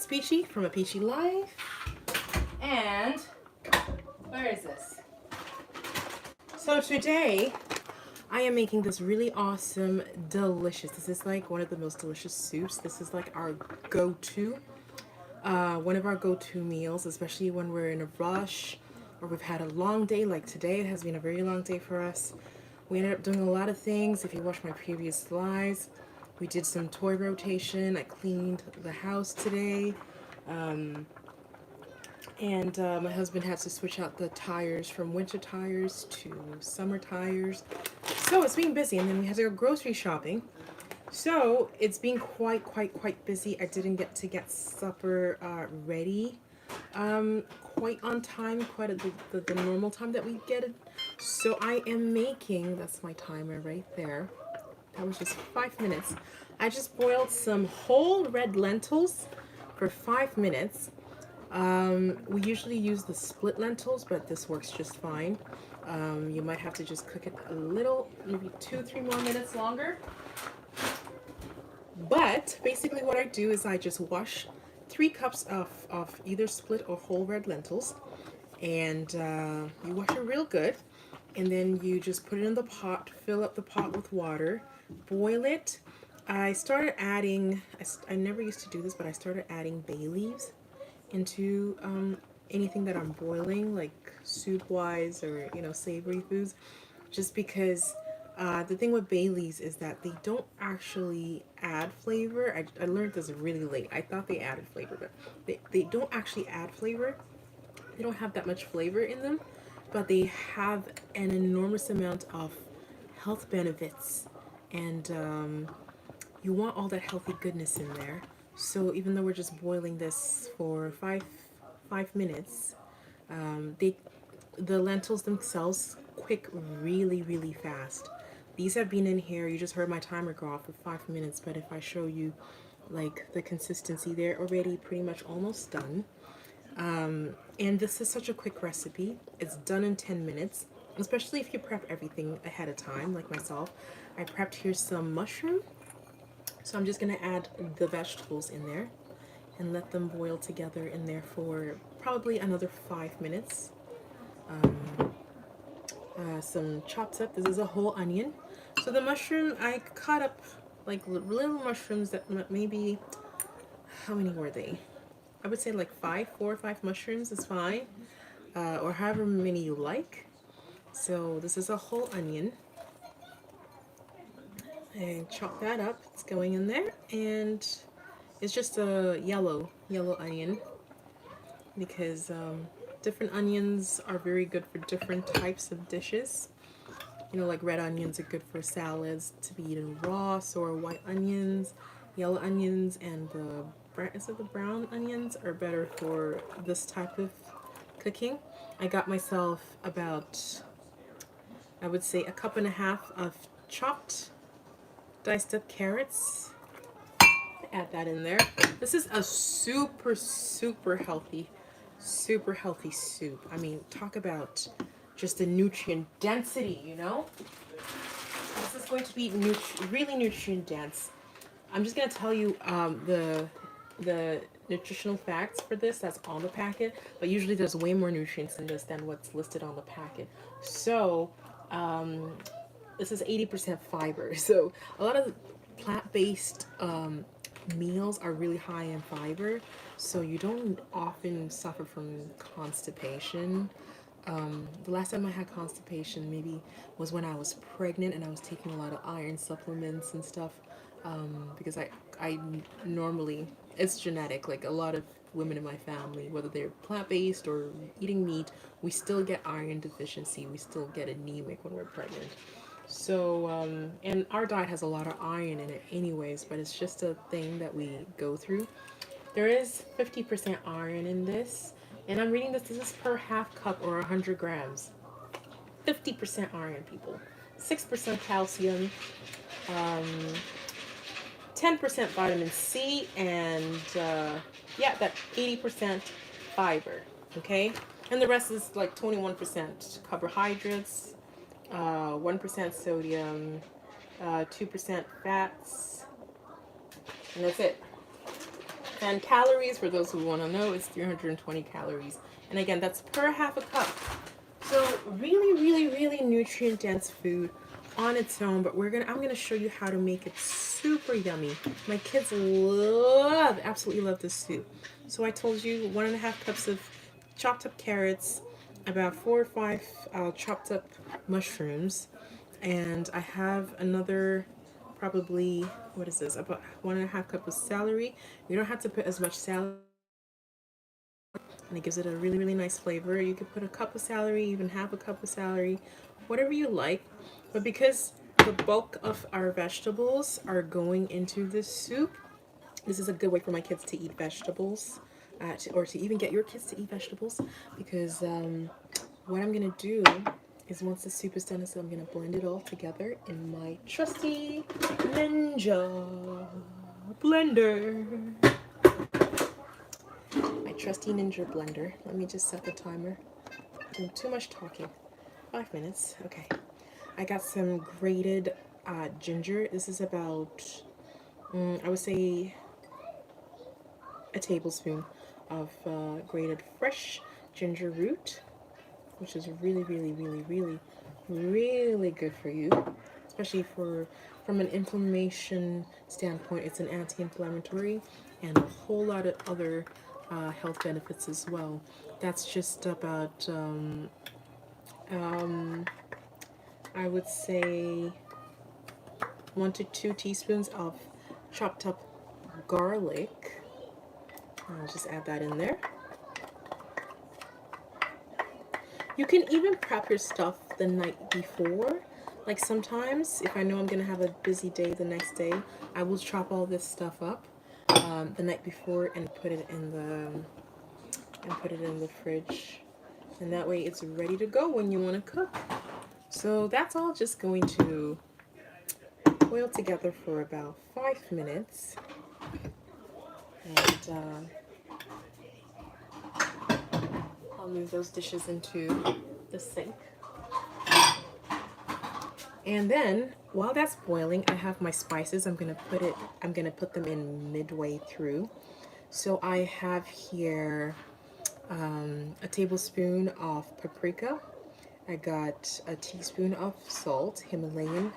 Peachy from A Peachy Life. And where is this? So today I am making this really awesome, delicious. This is like one of the most delicious soups. This is like our go-to, one of our go-to meals, especially when we're in a rush or we've had a long day. Like today has been a very long day for us. We ended up doing a lot of things. If you watch my previous slides, we did some toy rotation. I cleaned the house today. And my husband had to switch out the tires from winter tires to summer tires. So it's been busy. And then we had to go grocery shopping. So it's been quite busy. I didn't get to get supper ready quite on time, quite at the normal time that we get it. So I am making, that's my timer right there. That was just 5 minutes. I just boiled some whole red lentils for 5 minutes. We usually use the split lentils, but this works just fine. You might have to just cook it a little, maybe 2-3 more minutes longer. But basically what I do is I just wash 3 cups of either split or whole red lentils, and you wash it real good, and then you just put it in the pot, fill up the pot with water, boil it. I started adding, I never used to do this, but I started adding bay leaves into anything that I'm boiling, like soup-wise or, you know, savory foods, just because the thing with bay leaves is that they don't actually add flavor. I learned this really late. I thought they added flavor, but they don't actually add flavor. They don't have that much flavor in them, but they have an enormous amount of health benefits, and you want all that healthy goodness in there. So even though we're just boiling this for five minutes, the lentils themselves cook really fast. These have been in here, you just heard my timer go off for 5 minutes, but if I show you like the consistency, they're already pretty much almost done. And this is such a quick recipe. It's done in 10 minutes, especially if you prep everything ahead of time, like myself. I prepped here some mushroom. So I'm just going to add the vegetables in there and let them boil together in there for probably another 5 minutes. Some chopped up, this is a whole onion. So the mushroom, I cut up like little mushrooms that maybe, how many were they? I would say like 4 or 5 mushrooms is fine, or however many you like. So this is a whole onion. And chop that up, it's going in there, and it's just a yellow onion, because different onions are very good for different types of dishes. You know, like red onions are good for salads to be eaten raw, or white onions, yellow onions, and the brown onions are better for this type of cooking. I got myself about, I would say, 1.5 cups of chopped diced up carrots. Add that in there. This is a super healthy soup. I mean, talk about just the nutrient density, you know? This is going to be really nutrient dense. I'm just going to tell you the nutritional facts for this that's on the packet, but usually there's way more nutrients in this than what's listed on the packet. So this is 80% fiber. So a lot of plant-based meals are really high in fiber, so you don't often suffer from constipation. The last time I had constipation maybe was when I was pregnant and I was taking a lot of iron supplements and stuff, because I normally, it's genetic, like a lot of women in my family, whether they're plant-based or eating meat, we still get iron deficiency, we still get anemic when we're pregnant. So, and our diet has a lot of iron in it anyways, but it's just a thing that we go through. There is 50% iron in this, and I'm reading this is per half cup or 100 grams. 50% iron, people. 6% calcium, 10% vitamin C, and yeah, that 80% fiber, okay? And the rest is like 21% carbohydrates, 1% sodium, 2% fats, and that's it. And calories, for those who want to know, it's 320 calories. And again, that's per half a cup. So really, really, really nutrient dense food on its own, but I'm gonna show you how to make it super yummy. My kids absolutely love this soup. So I told you 1.5 cups of chopped up carrots, about 4 or 5 chopped up mushrooms, and I have another probably, what is this, about 1.5 cup of celery. You don't have to put as much celery, and it gives it a really, really nice flavor. You could put a cup of celery, even half a cup of celery, whatever you like. But because the bulk of our vegetables are going into this soup, this is a good way for my kids to eat vegetables, or to even get your kids to eat vegetables, because what I'm going to do is, once the soup is done, is I'm going to blend it all together in my trusty Ninja blender. My trusty Ninja blender. Let me just set the timer. Doing too much talking. 5 minutes. Okay. I got some grated ginger. This is about, I would say, a tablespoon of grated fresh ginger root, which is really, really, really, really, really good for you, especially from an inflammation standpoint. It's an anti-inflammatory and a whole lot of other health benefits as well. That's just about I would say 1 to 2 teaspoons of chopped up garlic. I'll just add that in there. You can even prep your stuff the night before. Like sometimes, if I know I'm gonna have a busy day the next day, I will chop all this stuff up the night before and put it in the fridge, and that way it's ready to go when you want to cook. So that's all just going to boil together for about 5 minutes, and I'll move those dishes into the sink. And then while that's boiling, I have my spices. I'm gonna put them in midway through. So I have here a tablespoon of paprika. I got a teaspoon of salt, Himalayan.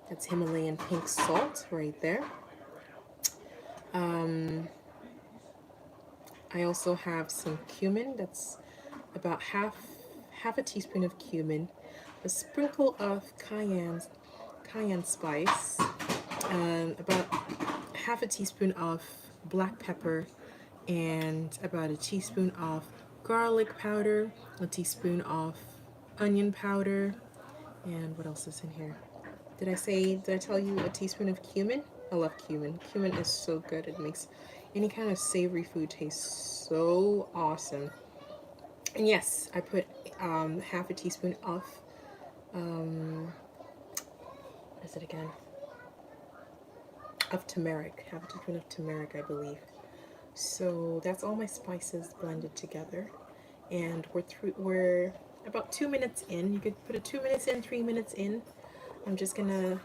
That's Himalayan pink salt right there. I also have some cumin. That's about half a teaspoon of cumin, a sprinkle of cayenne spice, about half a teaspoon of black pepper, and about a teaspoon of garlic powder, a teaspoon of onion powder, and what else is in here? Did I tell you a teaspoon of cumin? I love cumin. Cumin is so good. It makes any kind of savory food taste so awesome. And yes, I put half a teaspoon of, what is it again? Of turmeric. Half a teaspoon of turmeric, I believe. So that's all my spices blended together. And we're about 2 minutes in. You could put it 2 minutes in, 3 minutes in. I'm just gonna,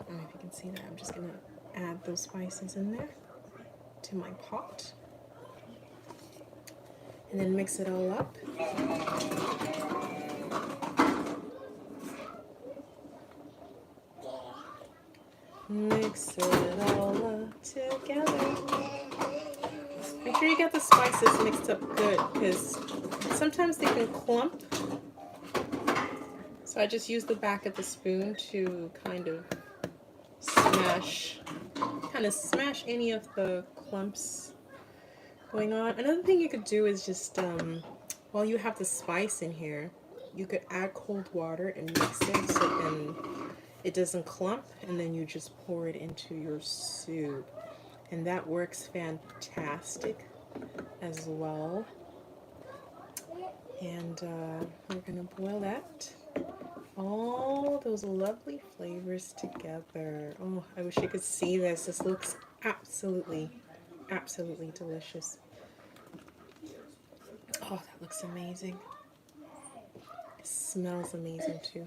I don't know if you can see that, I'm just gonna add those spices in there to my pot. And then mix it all up. Mix it all up together. Make sure you get the spices mixed up good, because sometimes they can clump. So I just use the back of the spoon to kind of smash any of the clumps going on. Another thing you could do is just, while you have the spice in here, you could add cold water and mix it so then it doesn't clump, and then you just pour it into your soup. And that works fantastic as well. And we're gonna boil that. All those lovely flavors together. Oh, I wish you could see this. This looks absolutely, absolutely delicious. Oh, that looks amazing. It smells amazing too.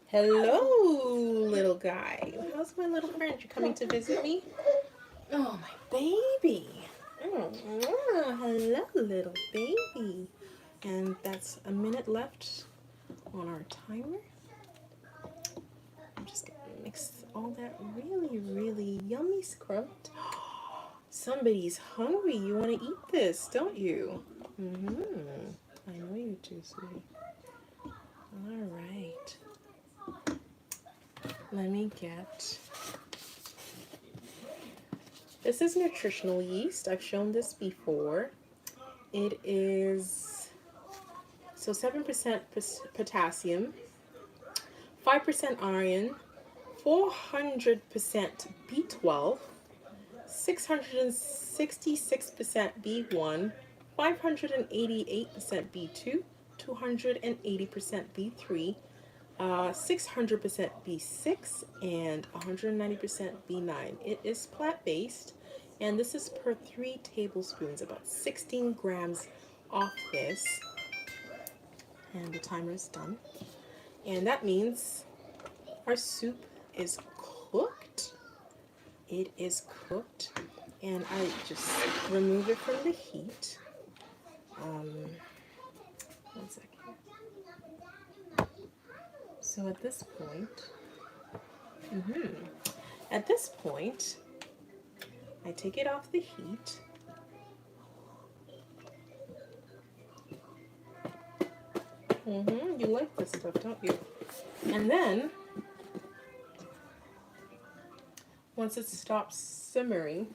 Hello, little guy. How's my little friend? You coming to visit me? Oh, my baby. Hello, little baby. And that's a minute left on our timer. I'm just going to mix all that really, really yummy scrumped. Somebody's hungry. You want to eat this, don't you? I know you do, sweetie. All right. Let me get... This is nutritional yeast. I've shown this before. It is... So 7% potassium, 5% iron, 400% B12, 666% B1, 588% B2, 280% B3, 600% B6, and 190% B9. It is plant-based, and this is per 3 tablespoons, about 16 grams off this. And the timer is done. And that means our soup is cooked. It is cooked. And I just remove it from the heat. 1 second. So at this point, I take it off the heat. You like this stuff, don't you? And then, once it stops simmering,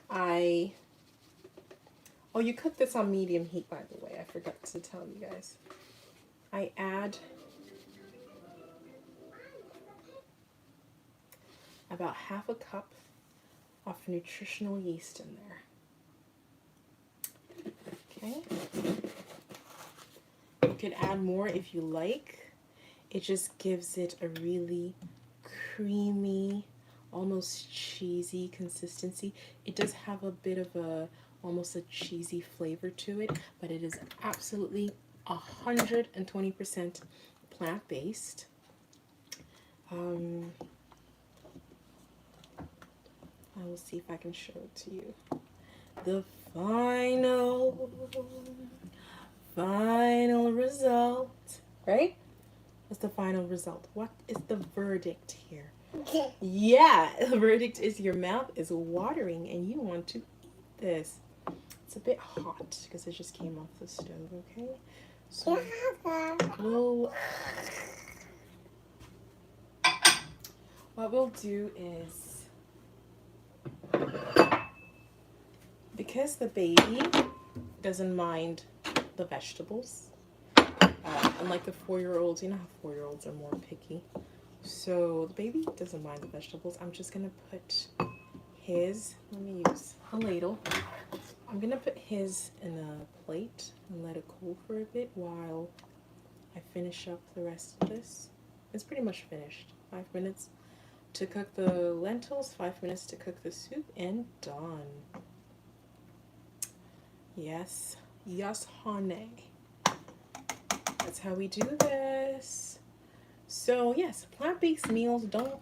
oh, you cook this on medium heat, by the way. I forgot to tell you guys. I add about half a cup of nutritional yeast in there. Okay. You could add more if you like. It just gives it a really creamy, almost cheesy consistency. It does have a bit of almost a cheesy flavor to it, but it is absolutely 120% plant-based. I will see if I can show it to you. The final result, right? What's the final result? What is the verdict here? Yeah, the verdict is your mouth is watering and you want to eat this. It's a bit hot because it just came off the stove, okay? So what we'll do is, because the baby doesn't mind the vegetables, unlike the 4-year-olds, you know how 4-year-olds are more picky. So the baby doesn't mind the vegetables. I'm just gonna put his, let me use a ladle. I'm gonna put his in a plate and let it cool for a bit while I finish up the rest of this. It's pretty much finished. 5 minutes to cook the lentils, 5 minutes to cook the soup, and done. Yes, yes, honey. That's how we do this. So yes, plant-based meals don't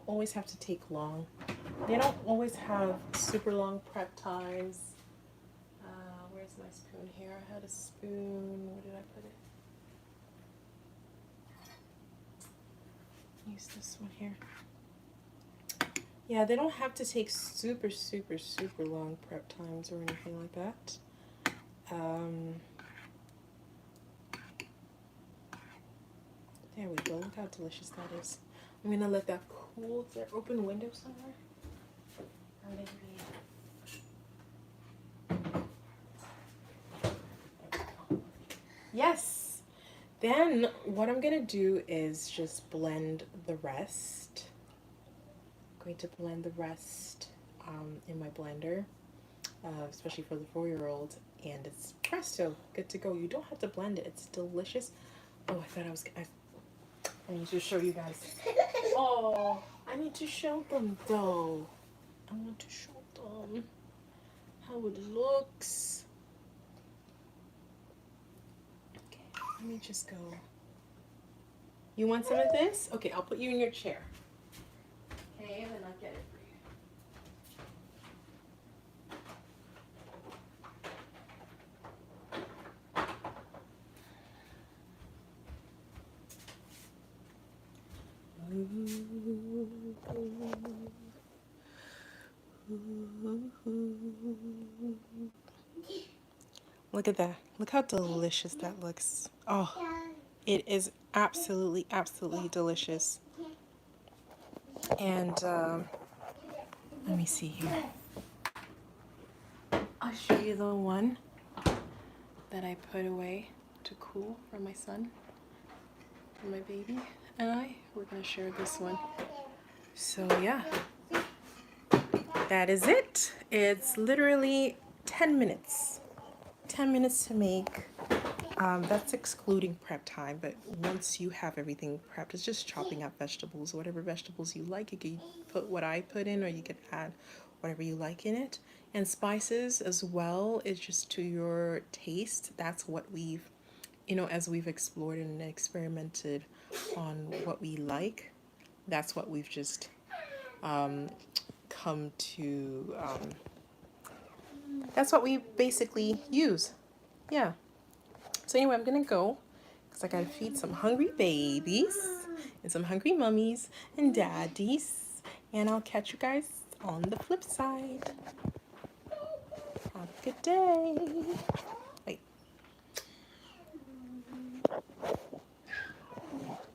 always have to take long. They don't always have super long prep times. Where's my spoon here? I had a spoon. Where did I put it? Use this one here. Yeah, they don't have to take super long prep times or anything like that. There we go. Look how delicious that is. I'm gonna let that cool. Is there an open window somewhere? Or maybe. Yes. Then what I'm gonna do is just blend the rest. I'm going to blend the rest in my blender, especially for the 4-year-old, and it's presto, good to go. You don't have to blend it. It's delicious. Oh, I thought I need to show you guys. Oh, I need to show them though. I want to show them how it looks. Okay, let me just go. You want some of this? Okay, I'll put you in your chair. Okay, and then I'll get it for you. Look at that. Look how delicious that looks. Oh, it is absolutely, absolutely delicious. And let me see here. I'll show you the one that I put away to cool for my son, for my baby and I. We're going to share this one. So yeah, that is it. It's literally 10 minutes. 10 minutes to make. That's excluding prep time, but once you have everything prepped, it's just chopping up vegetables, whatever vegetables you like. You can put what I put in, or you can add whatever you like in it. And spices as well, it's just to your taste. That's what we've, as we've explored and experimented on what we like, that's what we've just come to, that's what we basically use. Yeah. So anyway, I'm gonna go because I gotta feed some hungry babies and some hungry mummies and daddies. And I'll catch you guys on the flip side. Have a good day.